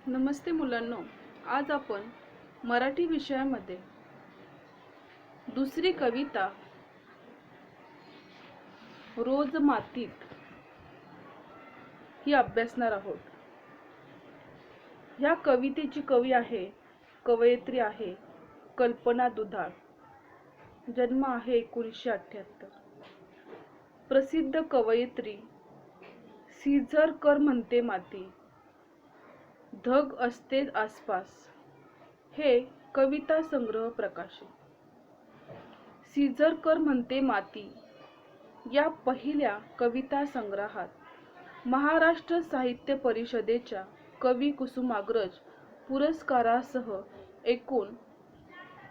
नमस्ते मुलांनो, आज आपण मराठी विषयामध्ये दुसरी कविता रोज मातीत ही अभ्यासणार आहोत. ह्या कवितेची कवयित्री आहे कल्पना दुधाळ. जन्म आहे 1978. प्रसिद्ध कवयित्री सीझर कर म्हणते माती, धग असते आसपास, हे कविता संग्रह प्रकाशित. सीझर कर म्हणते माती या पहिल्या कविता संग्रहात महाराष्ट्र साहित्य परिषदेच्या कवी कुसुमाग्रज पुरस्कारासह एकूण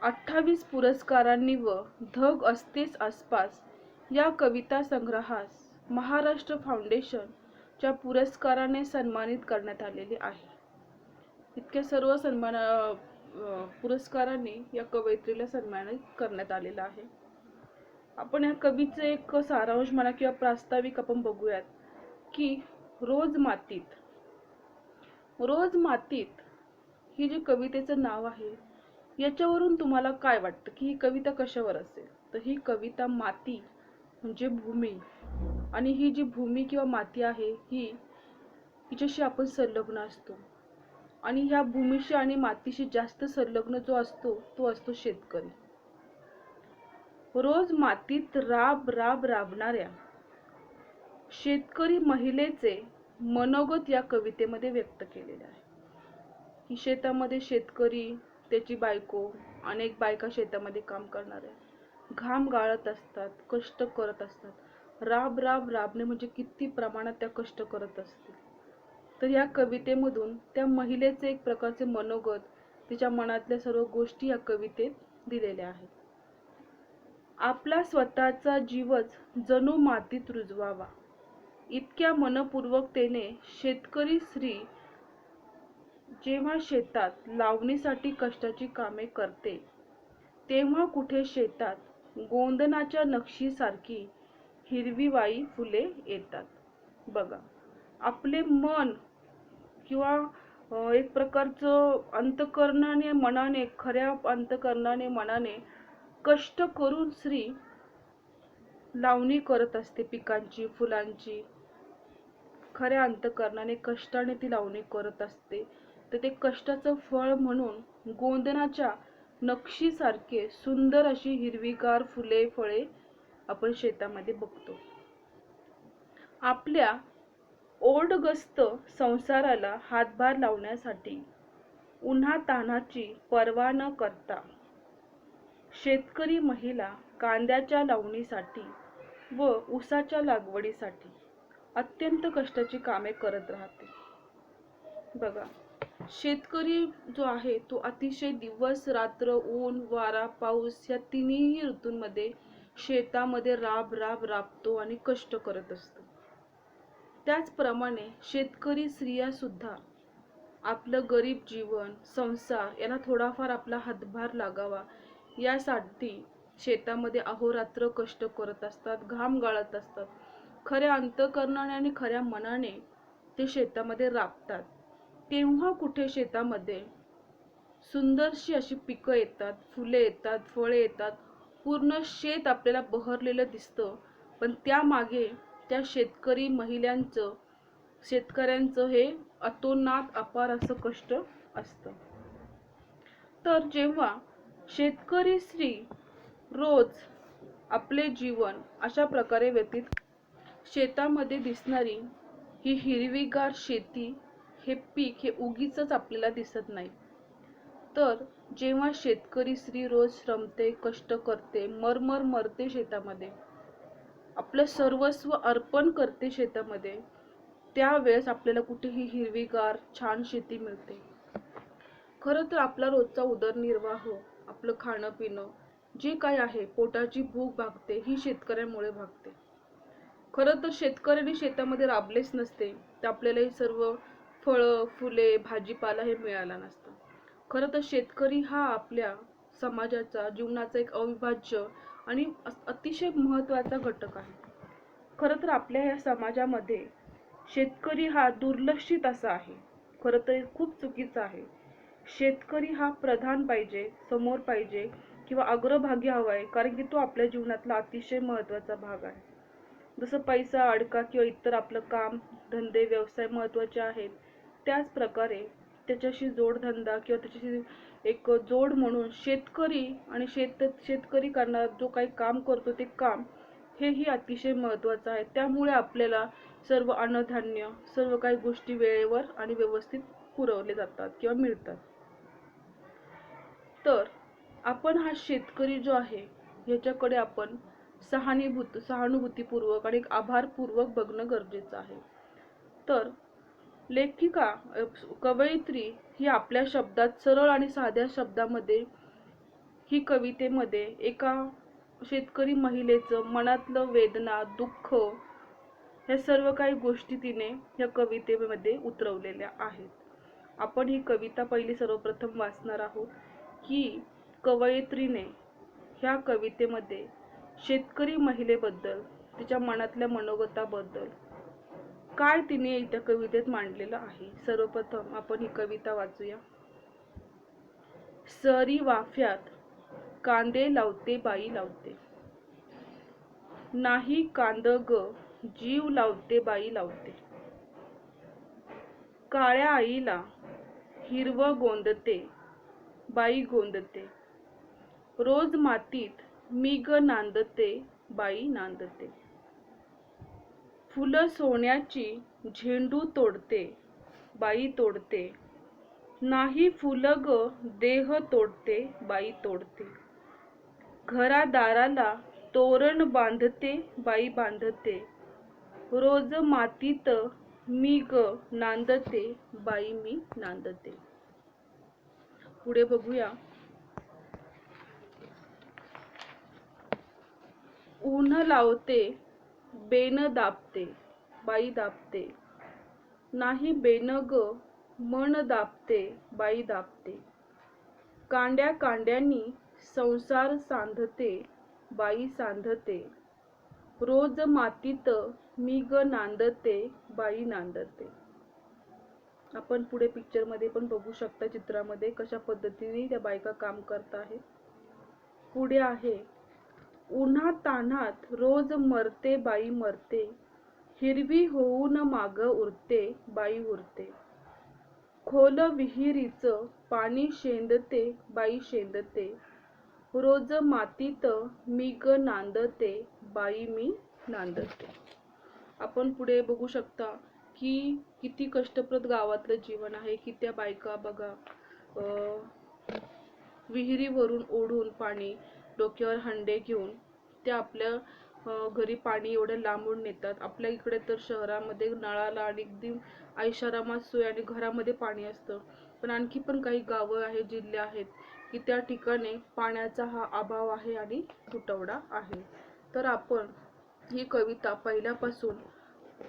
28 पुरस्कारांनी व धग असतेच आसपास या कविता संग्रहास महाराष्ट्र फाउंडेशन च्या पुरस्काराने सन्मानित करण्यात आलेले आहे. इतक्या सर्व पुरस्कारांनी या कवयित्रीला सन्मानित करण्यात आलेला आहे. आपण या कवीचे एक सारांश म्हणा किंवा प्रास्ताविक आपण बघूयात की रोज मातीत ही जी कवितेचं नाव आहे याच्यावरून तुम्हाला काय वाटतं की ही कविता कशावर असेल? तर ही कविता माती म्हणजे भूमी, आणि ही जी भूमी किंवा माती आहे हिच्याशी आपण संलग्न असतो, आणि ह्या भूमीशी आणि मातीशी जास्त संलग्न जो असतो तो असतो शेतकरी. रोज मातीत राबणाऱ्या शेतकरी महिलेचे मनोगत या कवितेमध्ये व्यक्त केलेले आहे. की शेतामध्ये शेतकरी, त्याची बायको, अनेक बायका शेतामध्ये काम करणाऱ्या घाम गाळत असतात, कष्ट करत असतात. राबणे म्हणजे किती प्रमाणात त्या कष्ट करत असतील. तर या कवितेमधून त्या महिलेचे एक प्रकारचे मनोगत, तिच्या मनातल्या सर्व गोष्टी या कवितेत दिलेल्या आहेत. आपला स्वतःचा जीवच जणू मातीत रुजवावा, इतक्या मनपूर्वकतेने शेतकरी स्त्री जेव्हा शेतात लावणीसाठी कष्टाची कामे करते तेव्हा कुठे शेतात गोंदनाच्या नक्षीसारखी हिरवीवाई फुले येतात. बघा, आपले मन किंवा एक प्रकारचं अंतकरणाने मनाने, खऱ्या अंतकरणाने मनाने कष्ट करून स्त्री लावणी करत असते पिकांची, फुलांची. खऱ्या अंतकरणाने कष्टाने ती लावणी करत असते. तर ते कष्टाचं फळ म्हणून गोंदनाच्या नक्षीसारखे सुंदर अशी हिरवीगार फुले, फळे आपण शेतामध्ये बघतो. आपल्या ओढगस्त संसाराला हातभार लावण्यासाठी उन्हा तान्हाची पर्वा न करता शेतकरी महिला कांद्याच्या लावणीसाठी व ऊसाच्या लागवडीसाठी अत्यंत कष्टाची कामे करत राहते. बघा, शेतकरी जो आहे तो अतिशय दिवस रात्र, ऊन वारा पाऊस या तिन्ही ऋतूंमध्ये शेतामध्ये राबतो आणि कष्ट करत असतो. त्याचप्रमाणे शेतकरी स्त्रिया सुद्धा आपलं गरीब जीवन, संसार यांना थोडाफार आपला हातभार लागावा यासाठी शेतामध्ये अहोरात्र कष्ट करत असतात, घाम गाळत असतात. खऱ्या अंतकरणाने आणि खऱ्या मनाने ते शेतामध्ये राबतात. तेव्हा कुठे शेतामध्ये सुंदरशी अशी पिकं येतात, फुले येतात, फळे येतात, पूर्ण शेत आपल्याला बहरलेलं दिसतं. पण त्यामागे त्या शेतकरी महिलांचं, शेतकऱ्यांचं हे अतोनात अपार असं कष्ट असतं. तर जेव्हा शेतकरी स्त्री रोज आपले जीवन अशा प्रकारे व्यतीत, शेतामध्ये दिसणारी ही हिरवीगार शेती, हे पीक हे उगीचच आपल्याला दिसत नाही. तर जेव्हा शेतकरी स्त्री रोज श्रमते, कष्ट करते, मरते शेतामध्ये, आपलं सर्वस्व अर्पण करते शेतामध्ये, त्यावेळेस आपल्याला कुठेही हिरवीगार छान शेती मिळते. खरं तर आपला रोजचा उदरनिर्वाह, आपलं खाणं पिणं जे काय आहे, पोटाची भूक भागते ही शेतकऱ्यांमुळे भागते. खरं तर शेतकऱ्यांनी शेतामध्ये राबलेच नसते तर आपल्याला हे सर्व फळं, फुले, भाजीपाला हे मिळालं नसतं. खरं तर शेतकरी हा आपल्या समाजाचा, जीवनाचा एक अविभाज्य आणि अतिशय महत्त्वाचा घटक आहे. खरं तर आपल्या या समाजामध्ये शेतकरी हा दुर्लक्षित असा आहे. खरं तर खूप चुकीचं आहे. शेतकरी हा प्रधान पाहिजे, समोर पाहिजे किंवा अग्रभागी हवा आहे, कारण की तो आपल्या जीवनातला अतिशय महत्त्वाचा भाग आहे. जसं पैसा, अडका किंवा इतर आपलं काम, धंदे, व्यवसाय महत्त्वाचे आहेत, त्याच प्रकारे त्याच्याशी जोडधंदा किंवा त्याच्याशी एक जोड म्हणून शेतकरी आणि शेतकरी करणारा जो काही काम करतो ते काम हेही अतिशय महत्त्वाचं आहे. त्यामुळे आपल्याला सर्व अन्नधान्य, सर्व काही गोष्टी वेळेवर आणि व्यवस्थित पुरवले जातात किंवा मिळतात. तर आपण हा शेतकरी जो आहे ह्याच्याकडे आपण सहानुभूतीपूर्वक आणि आभारपूर्वक बघणं गरजेचं आहे. तर लेखिका कवयित्री ही आपल्या शब्दात सरळ आणि साध्या शब्दामध्ये ही कवितेमध्ये एका शेतकरी महिलेचं मनातलं वेदना, दुःख ह्या सर्व काही गोष्टी तिने या कवितेमध्ये उतरवलेल्या आहेत. आपण ही कविता पहिली सर्वप्रथम वाचणार आहोत की कवयित्रीने ह्या कवितेमध्ये शेतकरी महिलेबद्दल, तिच्या मनातल्या मनोगताबद्दल काय तिने त्या कवितेत मांडलेलं आहे. सर्वप्रथम आपण ही कविता वाचूया. सरी वाफ्यात कांदे लावते बाई लावते, नाही कांद ग जीव लावते बाई लावते. काळ्या आईला हिरवं गोंदते बाई गोंदते, रोज मातीत मी ग नांदते बाई नांदते. फुलं सोन्याची झेंडू तोडते बाई तोडते, नाही फुलं ग देह तोडते बाई तोडते. घरादाराला तोरण बांधते बाई बांधते, रोज मातीत मी ग नांदते बाई मी नांदते. पुढे बघूया. ऊन लावते बेन दाबते बाई दाबते, नाही बेन ग मन दाबते बाई दाबते. कांड्या कांड्यांनी संसार सांधते बाई सांधते, रोज मातीत मी ग नांदते बाई नांदते. आपण पुढे पिक्चर मध्ये पण बघू शकता, चित्रामध्ये कशा पद्धतीने त्या बायका काम करत आहेत. पुढे आहे. उन्हा तान्हात रोज मरते बाई मरते, हिरवी होऊन माग उरते बाई उरते. खोल विहिरीचं पाणी शेंदते बाई शेंदते, रोज मातीत मी ग नांदते बाई मी नांदते. आपण पुढे बघू शकता की किती कष्टप्रद गावातलं जीवन आहे, की त्या बायका बघा विहिरीवरून ओढून पाणी डोक्यावर हंडे घेऊन त्या आपल्या घरी पाणी एवढं लांबून नेतात. आपल्या इकडे तर शहरामध्ये नळाला आणि अगदी ऐशारामात सोय आणि घरामध्ये पाणी असतं, पण आणखी पण काही गावं आहेत, जिल्हे आहेत की त्या ठिकाणी पाण्याचा हा अभाव आहे आणि तुटवडा आहे. तर आपण ही कविता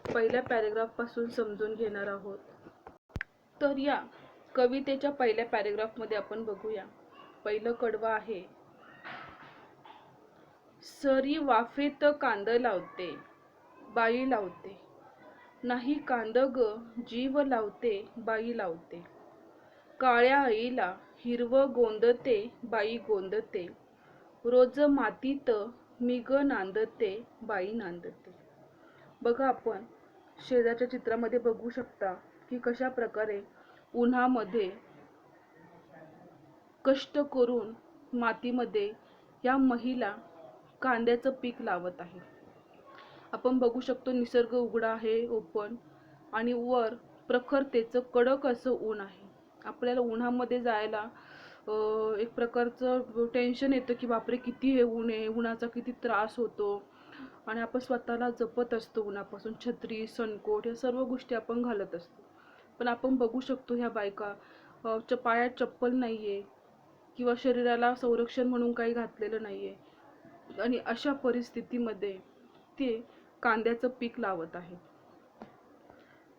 पहिल्या पॅरेग्राफ पासून समजून घेणार आहोत. तर या कवितेच्या पहिल्या पॅरेग्राफ मध्ये आपण बघूया. पहिलं कडवं आहे. सरी वाफेत कांद लावते बाई लावते, नाही कांद ग जीव लावते बाई लावते. काळ्या आईला हिरवं गोंदते बाई गोंदते, रोज मातीत मी ग नांदते बाई नांदते. बघा, आपण शेजारच्या चित्रामध्ये बघू शकता की कशा प्रकारे उन्हामध्ये कष्ट करून मातीमध्ये या महिला कांद्याचं पीक लावत आहे. आपण बघू शकतो निसर्ग उघडा आहे, ओपन, आणि वर प्रखरतेचं कडक असं ऊन आहे. आपल्याला उन्हामध्ये जायला एक प्रकारचं टेन्शन येतं की बापरे किती हे ऊन आहे, उन्हाचा किती त्रास होतो, आणि आपण स्वतःला जपत असतो उन्हापासून. छत्री, सनकोट या सर्व गोष्टी आपण घालत असतो. पण आपण बघू शकतो ह्या बायका पायात चप्पल नाहीये किंवा शरीराला संरक्षण म्हणून काही घातलेलं नाहीये, आणि अशा परिस्थितीमध्ये ते कांद्याचं पीक लावत आहे.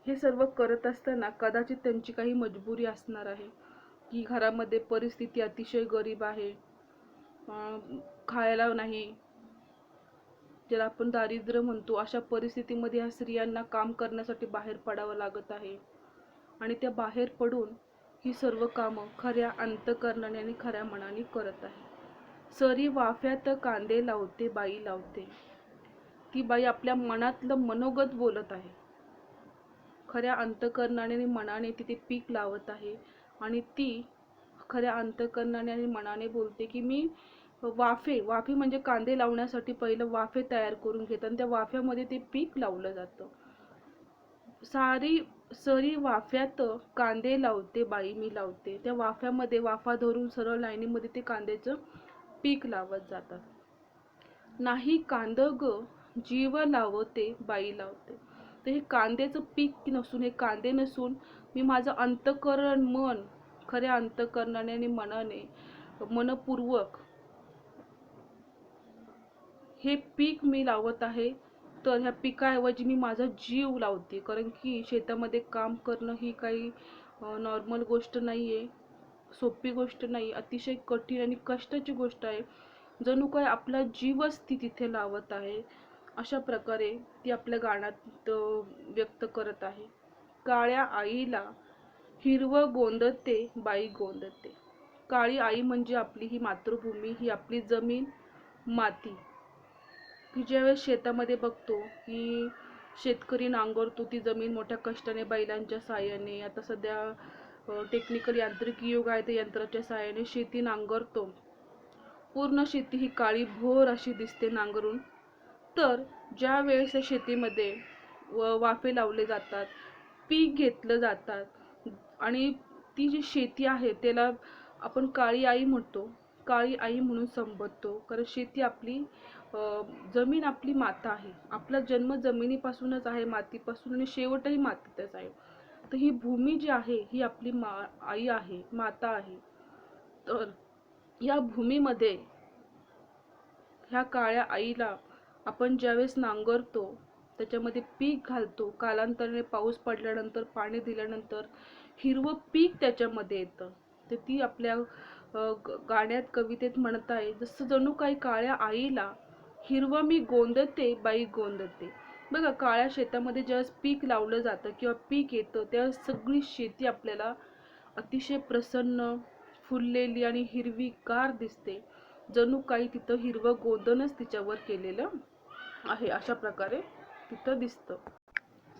हे सर्व करत असताना कदाचित त्यांची काही मजबुरी असणार आहे की घरामध्ये परिस्थिती अतिशय गरीब आहे, खायला नाही, ज्याला आपण दारिद्र्य म्हणतो, अशा परिस्थितीमध्ये ह्या स्त्रियांना काम करण्यासाठी बाहेर पडावं लागत आहे. आणि त्या बाहेर पडून ही सर्व कामं खऱ्या अंतकरणाने आणि खऱ्या मनाने करत आहे. सरी वाफ्यात कांदे लावते बाई लावते. ती बाई आपल्या मनातलं मनोगत बोलत आहे. खऱ्या अंतकरणाने आणि मनाने ती ते पीक लावत आहे आणि ती खऱ्या अंतकरणाने आणि मनाने बोलते की मी वाफे म्हणजे कांदे लावण्यासाठी पहिलं वाफे तयार करून घेतात आणि त्या वाफ्यामध्ये ते पीक लावलं जातं. सरी वाफ्यात कांदे लावते बाई मी लावते. त्या वाफ्यामध्ये वाफा धरून सरळ लाईनीमध्ये ते कांद्याचं पीक लावत जातात. नाही कांद ग जीव लावते बाई लावते. तर हे कांद्याचं पीक नसून, हे कांदे नसून, मी माझं अंतकरण मन खऱ्या अंतकरणाने आणि मनाने मनपूर्वक हे पीक मी लावत आहे. तर ह्या पिकाऐवजी मी माझा जीव लावते, कारण की शेतामध्ये काम करणं ही काही नॉर्मल गोष्ट नाही आहे, सोपी गोष्ट नाही, अतिशय कठीण आणि कष्टाची गोष्ट आहे. जणू काय आपला जीवच ती तिथे लावत आहे. अशा प्रकारे ती आपल्या गाण्यात व्यक्त करत आहे. काळ्या आईला हिरवं गोंदते बाई गोंदते. काळी आई म्हणजे आपली ही मातृभूमी, ही आपली जमीन माती, की ज्यावेळेस शेतामध्ये बघतो की शेतकरी नांगरतो ती जमीन मोठ्या कष्टाने बैलांच्या साहाय्याने. आता सध्या टेक्निकल यांत्रिक युग आहे, ते यंत्राच्या साहाय्याने शेती नांगरतो. पूर्ण शेती ही काळी भोर अशी दिसते नांगरून. तर ज्या वेळेस त्या शेतीमध्ये वाफे लावले जातात, पीक घेतलं जातात आणि ती जी शेती आहे त्याला आपण काळी आई म्हणतो, काळी आई म्हणून संबोधतो, कारण शेती आपली जमीन आपली माता आहे. आपला जन्म जमिनीपासूनच आहे, मातीपासून, आणि शेवटही मातीतच आहे. तर ही भूमी जी आहे ही आपली आई आहे, माता आहे. तर या भूमीमध्ये ह्या काळ्या आईला आपण ज्यावेळेस नांगरतो, त्याच्यामध्ये पीक घालतो, कालांतराने पाऊस पडल्यानंतर, पाणी दिल्यानंतर हिरवं पीक त्याच्यामध्ये येतं. तर ती आपल्या गाण्यात कवितेत म्हणत आहे, जसं जणू काही काळ्या आईला हिरवं मी गोंदते बाई गोंदते. बघा, काळ्या शेतामध्ये ज्यावेळेस पीक लावलं जातं किंवा पीक येतं, त्यावेळेस सगळी शेती आपल्याला अतिशय प्रसन्न, फुललेली आणि हिरवीगार दिसते. जणू काही तिथं हिरवं गोंदनच तिच्यावर केलेलं आहे, अशा प्रकारे तिथं दिसतं.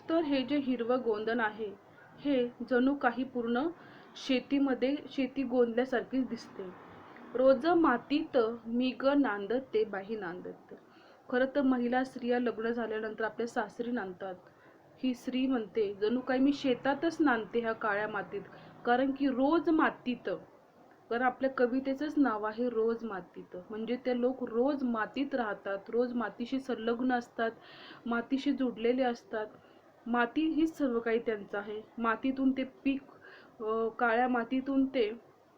तर हे जे हिरवं गोंदन आहे, हे जणू काही पूर्ण शेतीमध्ये शेती गोंदल्यासारखीच दिसते. रोज मातीत मी ग नांदते बाई नांदते. खरं तर महिला स्त्रिया लग्न झाल्यानंतर आपल्या सासरी नांदतात. ही स्त्री म्हणते जणू काही मी शेतातच नांदते ह्या काळ्या मातीत, कारण की रोज मातीत, कारण आपल्या कवितेचंच नाव आहे रोज मातीत. म्हणजे ते लोक रोज मातीत राहतात, रोज मातीशी संलग्न असतात, मातीशी जुडलेले असतात. माती हीच सर्व काही त्यांचं आहे. मातीतून ते पीक, काळ्या मातीतून ते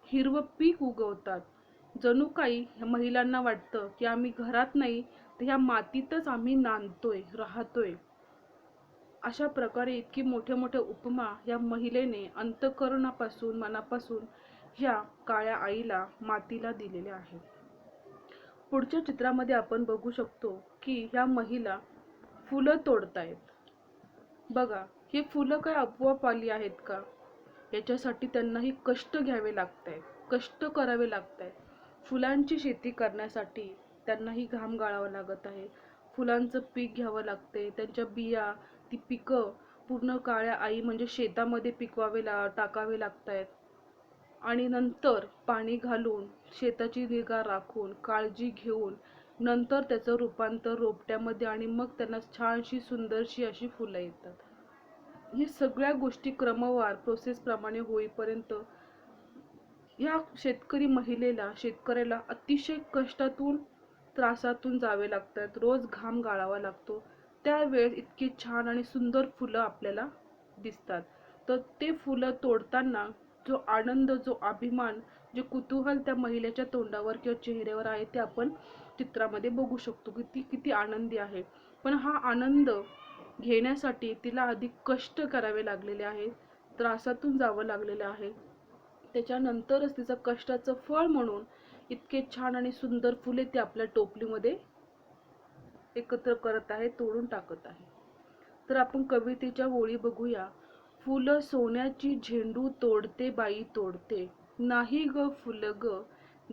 हिरवं पीक उगवतात. जणू काही ह्या महिलांना वाटतं की आम्ही घरात नाही, तर ह्या मातीतच आम्ही नांदतोय, राहतोय. अशा प्रकारे इतकी मोठ्या मोठ्या उपमा या महिलेने अंतःकरणापासून, मनापासून ह्या काळ्या आईला, मातीला दिलेल्या आहेत. पुढच्या चित्रामध्ये आपण बघू शकतो की ह्या महिला फुलं तोडतायत. बघा, हे फुलं काय आपोआप आली आहेत का? याच्यासाठी त्यांनाही कष्ट घ्यावे लागतायत, कष्ट करावे लागतायत. फुलांची शेती करण्यासाठी त्यांनाही घाम गाळावा लागत आहे. फुलांचं पीक घ्यावं लागते, त्यांच्या बिया, ती पिकं पूर्ण काळ्या आई म्हणजे शेतामध्ये टाकावे लागतायत. आणि नंतर पाणी घालून, शेताची निगा राखून, काळजी घेऊन, नंतर त्याचं रूपांतर रोपट्यामध्ये आणि मग त्यांना छानशी सुंदरशी अशी फुलं येतात. ही सगळ्या गोष्टी क्रमवार प्रोसेसप्रमाणे होईपर्यंत ह्या शेतकरी महिलेला, शेतकऱ्याला अतिशय कष्टातून, त्रासातून जावे लागतात. रोज घाम गाळावा लागतो. त्यावेळेस इतकी छान आणि सुंदर फुलं आपल्याला दिसतात. तर ते फुलं तोडताना जो आनंद, जो अभिमान, जे कुतूहल त्या महिलेच्या तोंडावर किंवा चेहऱ्यावर आहे, ते आपण चित्रामध्ये बघू शकतो की ती किती आनंदी आहे. पण हा आनंद घेण्यासाठी तिला अधिक कष्ट करावे लागलेले आहेत, त्रासातून जावं लागलेलं आहे. त्याच्यानंतरच तिचं कष्टाचं फळ म्हणून इतके छान आणि सुंदर फुले ती आपल्या टोपलीमध्ये एकत्र करत आहे, तोडून टाकत आहे. तर आपण कवितेच्या ओळी बघूया. फुलं सोन्याची झेंडू तोडते बाई तोडते, नाही ग फुल ग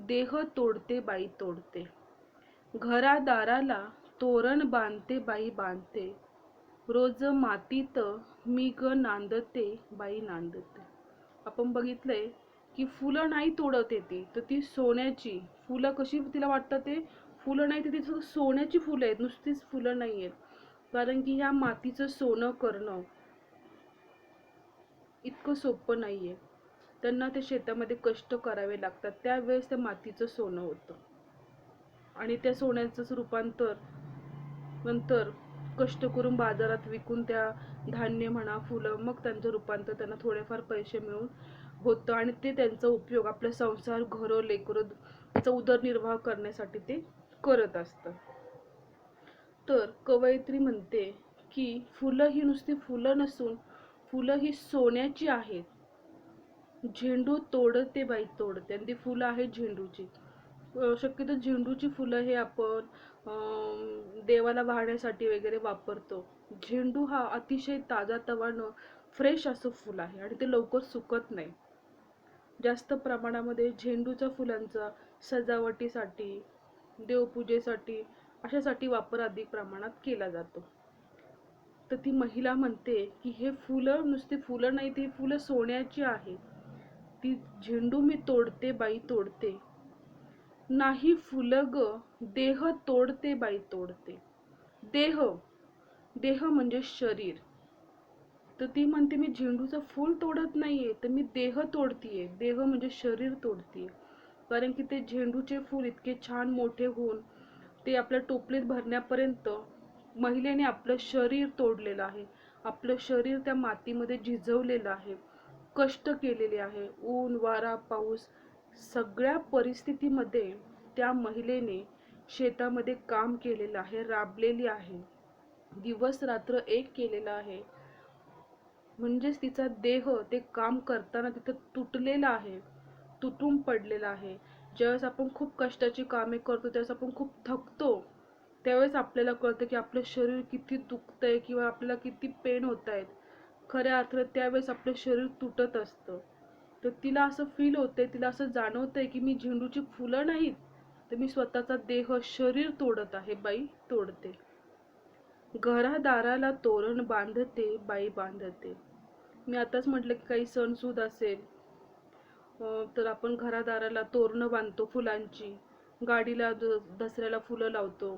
देह तोडते बाई तोडते. घरादाराला तोरण बांधते बाई बांधते, रोज मातीत मी ग नांदते बाई नांदते. आपण बघितलंय की फुलं नाही तोडत येते, तर ती सोन्याची फुलं कशी तिला वाटतं ते फुलं नाही, तर ती सोन्याची फुलं आहेत, नुसतीच फुलं नाही आहेत. कारण की ह्या मातीचं सोनं करणं इतकं सोपं नाहीये. त्यांना ते शेतामध्ये कष्ट करावे लागतात, त्यावेळेस त्या मातीचं सोनं होतं आणि त्या सोन्याचंच रूपांतर नंतर कष्ट करून बाजारात विकून त्या धान्य म्हणा फुलं मग त्यांचं रूपांतर त्यांना थोडेफार पैसे मिळून होतं आणि ते त्यांचा उपयोग आपला संसार घरं लेकरं त्याचा उदरनिर्वाह करण्यासाठी ते करत असतात. तर कवयित्री म्हणते की फुलं ही नुसती फुलं नसून फुलं ही सोन्याची आहेत. झेंडू तोडते बाई तोडते, आणि ती फुलं आहेत झेंडूची. शक्यतो झेंडूची फुलं हे आपण देवाला वाहण्यासाठी वगैरे वापरतो. झेंडू हा अतिशय ताजातवानं फ्रेश असं फुल आहे आणि ते लवकर सुकत नाही. जास्त प्रमाणामध्ये झेंडूच्या फुलांचा सजावटीसाठी, देवपूजेसाठी अशासाठी वापर अधिक प्रमाणात केला जातो. तर ती महिला म्हणते की हे फुलं नुसती फुलं नाही, ती फुलं सोन्याची आहेत. ती झेंडू मी तोडते बाई तोडते, नाही फुलं ग देह तोडते बाई तोडते. देह देह म्हणजे शरीर. तर ती म्हणते मी झेंडूचं फूल तोडत नाहीये, तर मी देह तोडतीये. देह म्हणजे शरीर तोडतीये. कारण की ते झेंडूचे फूल इतके छान मोठे होऊन ते आपल्या टोपलीत भरण्यापर्यंत महिलेने आपलं शरीर तोडलेलं आहे. आपलं शरीर त्या मातीमध्ये झिजवलेलं आहे, कष्ट केलेले आहे. ऊन वारा पाऊस सगळ्या परिस्थितीमध्ये त्या महिलेने शेतामध्ये काम केलेलं आहे, राबलेली आहे, दिवस रात्र एक केलेला आहे. म्हणजेच तिचा देह ते काम करताना तिथं तुटलेला आहे, तुटून पडलेला आहे. ज्यावेळेस आपण खूप कष्टाची कामे करतो, त्यावेळेस आपण खूप थकतो, त्यावेळेस आपल्याला कळतं की आपलं शरीर किती दुखतंय किंवा आपल्याला किती पेन होत आहेत. खऱ्या अर्थात त्यावेळेस आपलं शरीर तुटत असतं. तर तिला असं फील होतंय, तिला असं जाणवतंय की मी झेंडूची फुलं नाहीत, तर मी स्वतःचा देह शरीर तोडत आहे बाई तोडते. घरादाराला तोरण बांधते बाई बांधते. मी आताच म्हटलं की काही सणसूद असेल तर आपण घरादाराला तोरणं बांधतो फुलांची, गाडीला दसऱ्याला फुलं लावतो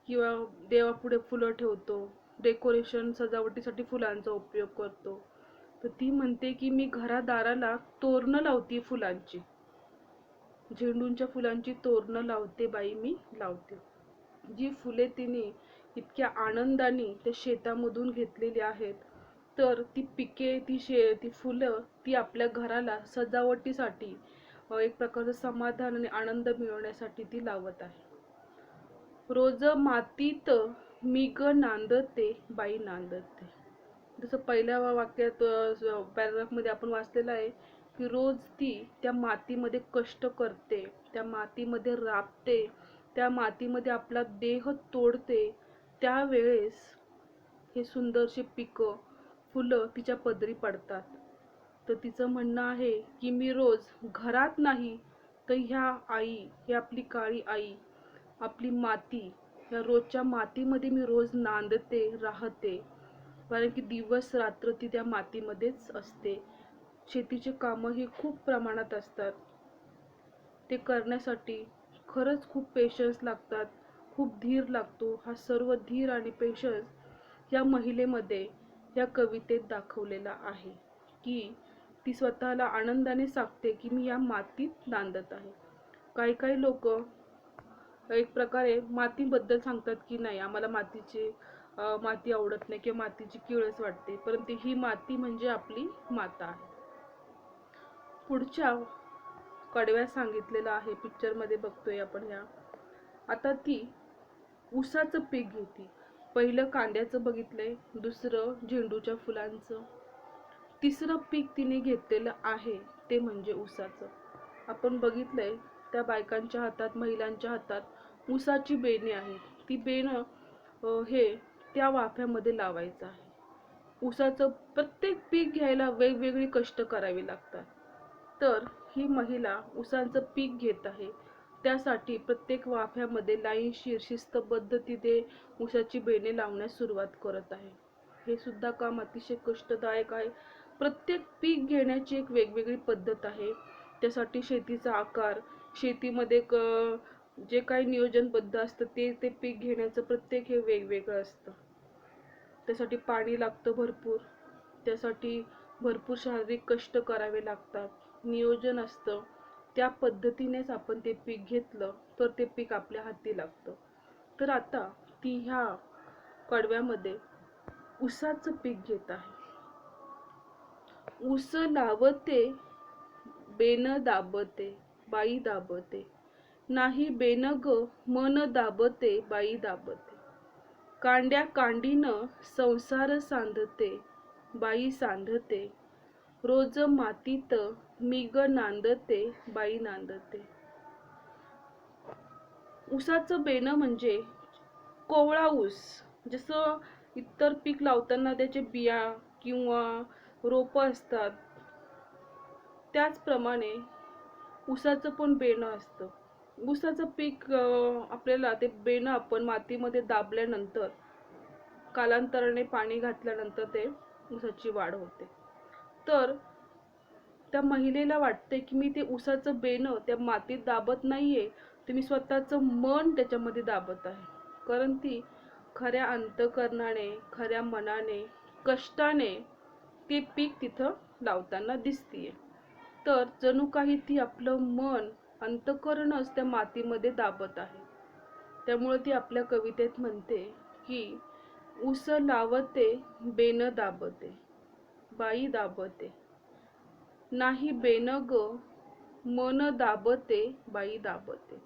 किंवा देवापुढे फुलं ठेवतो, डेकोरेशन सजावटीसाठी फुलांचा उपयोग करतो. तर ती म्हणते की मी घरादाराला तोरणं लावते फुलांची, झेंडूच्या फुलांची तोरणं लावते बाई मी लावते. जी फुले तिने इतक्या आनंदाने त्या शेतामधून घेतलेली आहेत, तर ती पिके ती फुलं ती आपल्या घराला सजावटीसाठी एक प्रकारचं समाधान आणि आनंद मिळवण्यासाठी ती लावत आहे. रोज मातीत मी ग नांदते बाई नांदते. जसं पहिल्या वाक्यात पॅराग्राफमध्ये आपण वाचलेलं आहे की रोज ती त्या मातीमध्ये कष्ट करते, त्या मातीमध्ये राबते, त्या मातीमध्ये आपला देह तोडते. त्यावेळेस हे सुंदरशी पिकं फुलं तिच्या पदरी पडतात. तर तिचं म्हणणं आहे की मी रोज घरात नाही तर ह्या आई, ही आपली काळी आई, आपली माती, या रोजच्या मातीमध्ये मी रोज नांदते राहते. कारण की दिवस रात्र ती त्या मातीमध्येच असते. शेतीची कामं ही खूप प्रमाणात असतात. ते करण्यासाठी खरंच खूप पेशन्स लागतात, खूप धीर लागतो. हा सर्व धीर आणि पेशन्स या महिलेमध्ये या कवितेत दाखवलेला आहे की ती स्वतःला आनंदाने सांगते की मी या मातीत नांदत आहे. काही काही लोक एक प्रकारे मातीबद्दल सांगतात की नाही आम्हाला माती आवडत नाही किंवा मातीची किळस वाटते, परंतु ही माती म्हणजे आपली माता आहे. पुढच्या कडव्या सांगितलेलं आहे, पिक्चरमध्ये बघतोय आपण ह्या. आता ती ऊसाचं पीक घेते. पहिलं कांद्याचं बघितलंय, दुसरं झेंडूच्या फुलांचं, तिसरं पीक तिने घेतलेलं आहे ते म्हणजे ऊसाचं. आपण बघितलंय त्या बायकांच्या हातात, महिलांच्या हातात ऊसाची बेणे आहेत. ती बेणं हे त्या वाफ्यामध्ये लावायचं आहे. ऊसाचं प्रत्येक पीक घ्यायला वेगवेगळी कष्ट करावी लागतात. तर ही महिला ऊसाचं पीक घेत आहे. त्यासाठी प्रत्येक वाफ्यामध्ये लाईनशीर शिस्तबद्ध तिथे ऊसाची बेणे लावण्यास सुरुवात करत आहे. हे सुद्धा काम अतिशय कष्टदायक आहे. प्रत्येक पीक घेण्याची एक वेगवेगळी पद्धत आहे. त्यासाठी शेतीचा आकार, शेतीमध्ये जे काही नियोजनबद्ध असतं ते पीक घेण्याचं प्रत्येक हे वेगवेगळं असतं. त्यासाठी पाणी लागतं भरपूर, त्यासाठी भरपूर शारीरिक कष्ट करावे लागतात, नियोजन असतं. त्या पद्धतीनेच आपण ते पीक घेतलं तर ते पीक आपल्या हाती लागतं. तर आता ती ह्या कडव्यामध्ये ऊसाचं पीक घेत आहे. ऊस लावते बेन दाबते बाई दाबते, नाही बेन ग मन दाबते बाई दाबते. कांड्या कांडीनं संसार सांधते बाई सांधते, रोज मातीत मी ग नांदते बाई नांदते. ऊसाचं बेणं म्हणजे कोवळा ऊस. जसं इतर पीक लावताना त्याचे बिया किंवा रोपं असतात, त्याचप्रमाणे ऊसाचं पण बेणं असतं. ऊसाचं पीक आपल्याला ते बेणं आपण मातीमध्ये दाबल्यानंतर कालांतराने पाणी घातल्यानंतर ते ऊसाची वाढ होते. तर त्या महिलेला वाटते की मी ते ऊसाचं बेणं त्या मातीत दाबत नाहीये, तर मी स्वतःचं मन त्याच्यामध्ये दाबत आहे. कारण ती खऱ्या अंतःकरणाने, खऱ्या मनाने, कष्टाने ते पीक तिथं लावताना दिसतीये. तर जणू काही ती आपलं मन, अंतःकरणच त्या मातीमध्ये दाबत आहे. त्यामुळे ती आपल्या कवितेत म्हणते की ऊस लावते बेन दाबते बाई दाबते, नाही बेन ग मन दाबते बाई दाबते.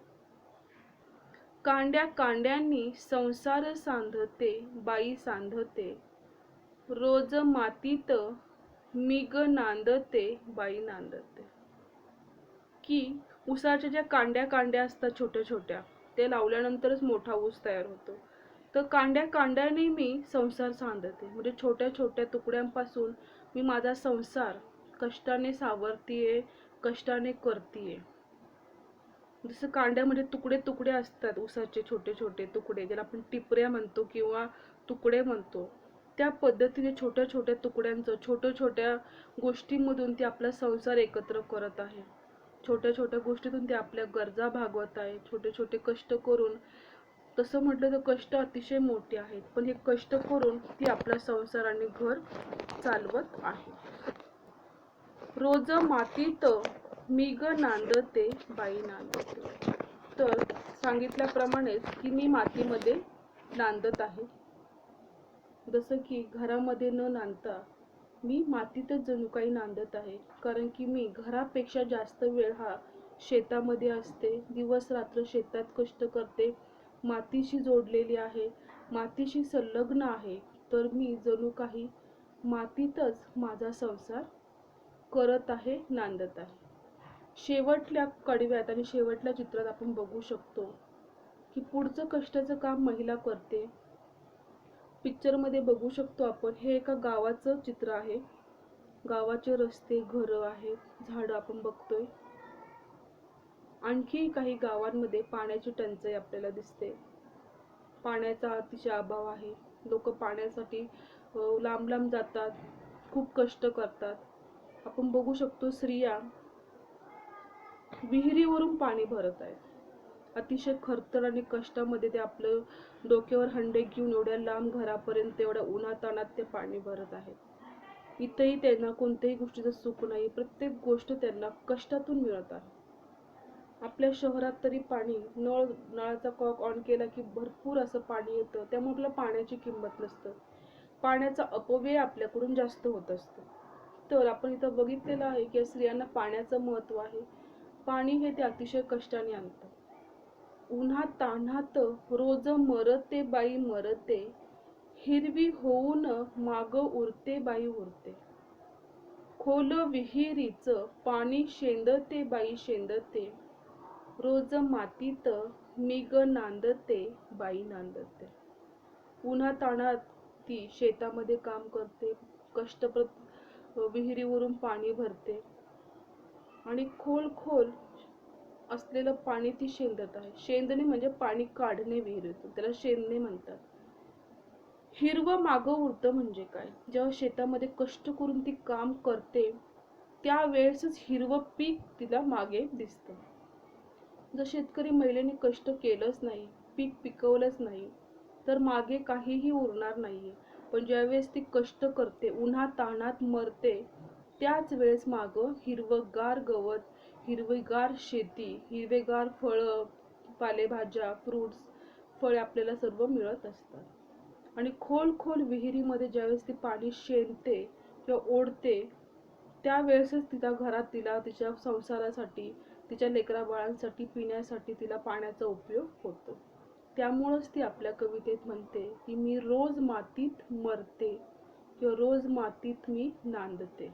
कांड्या कांड्यांनी संसार सांधते बाई सांधते, रोज मातीत मी ग नांदते बाई नांदते. की ऊसाच्या ज्या कांड्या कांड्या असतात छोट्या छोट्या, ते लावल्यानंतरच मोठा ऊस तयार होतो. तर कांड्या कांड्याने मी संसार सांधते, म्हणजे छोट्या छोट्या तुकड्यांपासून मी माझा संसार कष्टाने सावरतीये, कष्टाने करतीये. जसं कांड्यामध्ये तुकडे तुकडे असतात, ऊसाचे छोटे छोटे तुकडे, ज्याला आपण टिपऱ्या म्हणतो किंवा तुकडे म्हणतो. त्या पद्धतीने छोट्या छोट्या तुकड्यांचं, छोट्या छोट्या गोष्टींमधून ती आपला संसार एकत्र करत आहे. छोट्या छोट्या गोष्टीतून ते आपल्या गरजा भागवत आहे, छोटे छोटे कष्ट करून. तसं म्हटलं तर कष्ट अतिशय मोठे आहेत, पण हे कष्ट करून ती आपला संसार आणि घर चालवत आहे. रोज मातीत मी ग नांदते बाई नांदते. तर सांगितल्याप्रमाणेच की मी मातीमध्ये नांदत आहे. जसं की घरामध्ये न नांदता मी मातीतच जणू काही नांदत आहे. कारण की मी घरापेक्षा जास्त वेळ हा शेतामध्ये असते, दिवस रात्र शेतात कष्ट करते, मातीशी जोडलेली आहे, मातीशी संलग्न आहे. तर मी जणू काही मातीतच माझा संसार करत आहे, नांदत आहे. शेवटल्या कडव्यात आणि शेवटल्या चित्रात आपण बघू शकतो की पुढचं कष्टाचं काम महिला करते. पिक्चरमध्ये बघू शकतो आपण, हे एका गावाचं चित्र आहे. गावाचे रस्ते, घरं आहेत, झाडं आपण बघतोय. आणखी काही गावांमध्ये पाण्याची टंचाई आपल्याला दिसते. पाण्याचा अतिशय अभाव आहे. लोक पाण्यासाठी लांब लांब जातात, खूप कष्ट करतात. आपण बघू शकतो स्त्रिया विहिरीवरून पाणी भरत आहेत. अतिशय खरतर आणि कष्टामध्ये ते आपलं डोक्यावर हंडे घेऊन एवढ्या लांब घरापर्यंत एवढ्या उन्हातानात ते पाणी भरत आहेत. इथेही त्यांना कोणत्याही गोष्टीचं सुख नाही, प्रत्येक गोष्ट त्यांना कष्टातून मिळत आहे. आपल्या शहरात तरी पाणी नळाचा कॉक ऑन केला की भरपूर असं पाणी येतं, त्यामुळे आपल्याला पाण्याची किंमत नसतं. पाण्याचा अपव्यय आपल्याकडून जास्त होत असतो. तर आपण इथं बघितलेलं आहे की स्त्रियांना पाण्याचं महत्त्व आहे. पाणी हे ते अतिशय कष्टाने आणतात. उन्हात तान्हात रोज मरते बाई मरते, हिरवी होऊन माग उरते बाई उरते. खोल विहिरीचं पाणी शेंदते बाई शेंदते, रोज मातीत मी ग नांदते बाई नांदते. उन्हातान्हात ती शेतामध्ये काम करते, विहिरीवरून पाणी भरते आणि खोल खोल असलेलं पाणी ती शेंदत आहे. शेंदणे म्हणजे पाणी काढणे विहिरीतून, त्याला शेंदणे म्हणतात. हिरवं मागं उरतं म्हणजे काय? जेव्हा शेतामध्ये कष्ट करून ती काम करते त्यावेळेसच हिरवं पीक तिला मागे दिसतं. जर शेतकरी महिलेने कष्ट केलंच नाही, पीक पिकवलंच नाही, तर मागे काहीही उरणार नाहीये. पण ज्यावेळेस ती कष्ट करते, उन्हात तान्हात मरते, त्याच वेळेस मागं हिरवंगार गवत, हिरवीगार शेती, हिरवेगार फळं, पालेभाज्या, फ्रुट्स, फळे आपल्याला सर्व मिळत असतात. आणि खोल खोल विहिरीमध्ये ज्यावेळेस ती पाणी शेंदते किंवा ओढते, त्यावेळेसच तिला तिच्या संसारासाठी, तिच्या लेकराबाळांसाठी, पिण्यासाठी तिला पाण्याचा उपयोग होतो. त्यामुळंच ती आपल्या कवितेत म्हणते की मी रोज मातीत मरते किंवा रोज मातीत मी नांदते.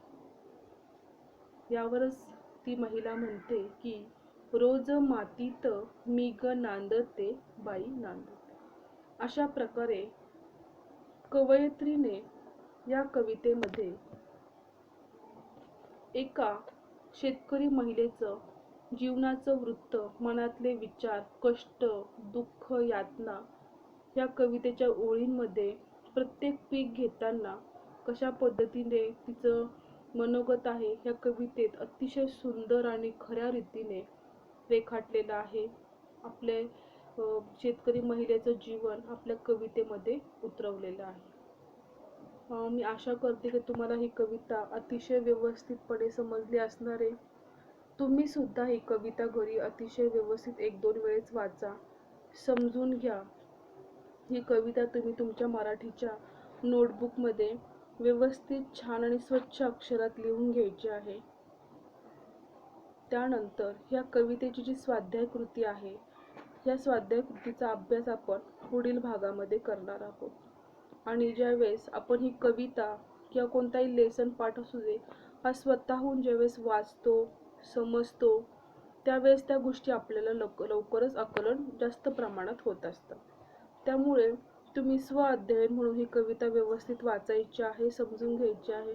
यावरच ती महिला म्हणते की रोज मातीत मी ग नांदते बाई नांदते. अशा प्रकारे कवयित्रीने या कवितेमध्ये एका शेतकरी महिलेचं जीवनाचं वृत्त, मनातले विचार, कष्ट, दुःख, यातना या कवितेच्या ओळींमध्ये प्रत्येक पीक घेताना कशा पद्धतीने तिचं मनोगत आहे ह्या कवितेत अतिशय सुंदर आणि खऱ्या रीतीने रेखाटलेलं आहे. आपले शेतकरी महिलेचं जीवन आपल्या कवितेमध्ये उतरवलेलं आहे. मी आशा करते की तुम्हाला ही कविता अतिशय व्यवस्थितपणे समजली असणार आहे. तुम्ही सुद्धा ही कविता घरी अतिशय व्यवस्थित 1-2 वेळेस वाचा, समजून घ्या. ही कविता तुम्ही तुमच्या मराठीच्या नोटबुकमध्ये व्यवस्थित छान आणि स्वच्छ अक्षरात लिहून घ्यायची आहे. त्यानंतर ह्या कवितेची जी स्वाध्याय कृती आहे, या स्वाध्याय कृतीचा अभ्यास आपण पुढील भागामध्ये करणार आहोत. आणि ज्यावेळेस आपण ही कविता किंवा कोणताही लेसन पाठ असू दे, हा स्वतःहून ज्यावेळेस वाचतो, समजतो, त्यावेळेस त्या गोष्टी आपल्याला लवकरच आकलन जास्त प्रमाणात होत असतात. त्यामुळे तुम्ही अध्ययन म्हणून ही कविता व्यवस्थित वाचायची आहे, समजून घ्यायची आहे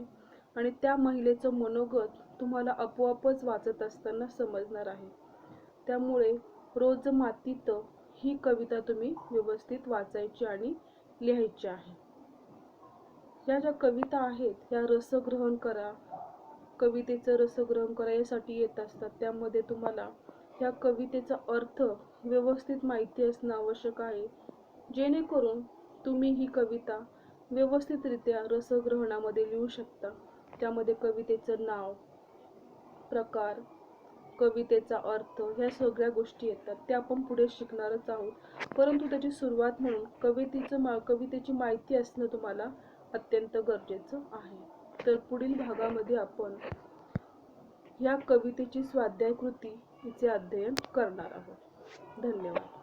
आणि त्या महिलेचं मनोगत तुम्हाला आपोआपच वाचत असताना समजणार आहे. त्यामुळे रोज मातीत ही कविता तुम्ही व्यवस्थित वाचायची आणि लिहायची आहे. ह्या ज्या कविता आहेत ह्या रसग्रहण करा, कवितेचं रसग्रहण करा यासाठी येत असतात. त्यामध्ये तुम्हाला ह्या कवितेचा अर्थ व्यवस्थित माहिती असणं आवश्यक आहे, जेणेकरून तुम्ही ही कविता व्यवस्थितरित्या रसग्रहणामध्ये लिहू शकता. त्यामध्ये कवितेचं नाव, प्रकार, कवितेचा अर्थ ह्या सगळ्या गोष्टी येतात. त्या आपण पुढे शिकणारच आहोत. परंतु त्याची सुरुवात म्हणून कवितेची माहिती असणं तुम्हाला अत्यंत गरजेचं आहे. तर पुढील भागामध्ये आपण या कवितेची स्वाध्याय कृती हिचे अध्ययन करणार आहोत. धन्यवाद.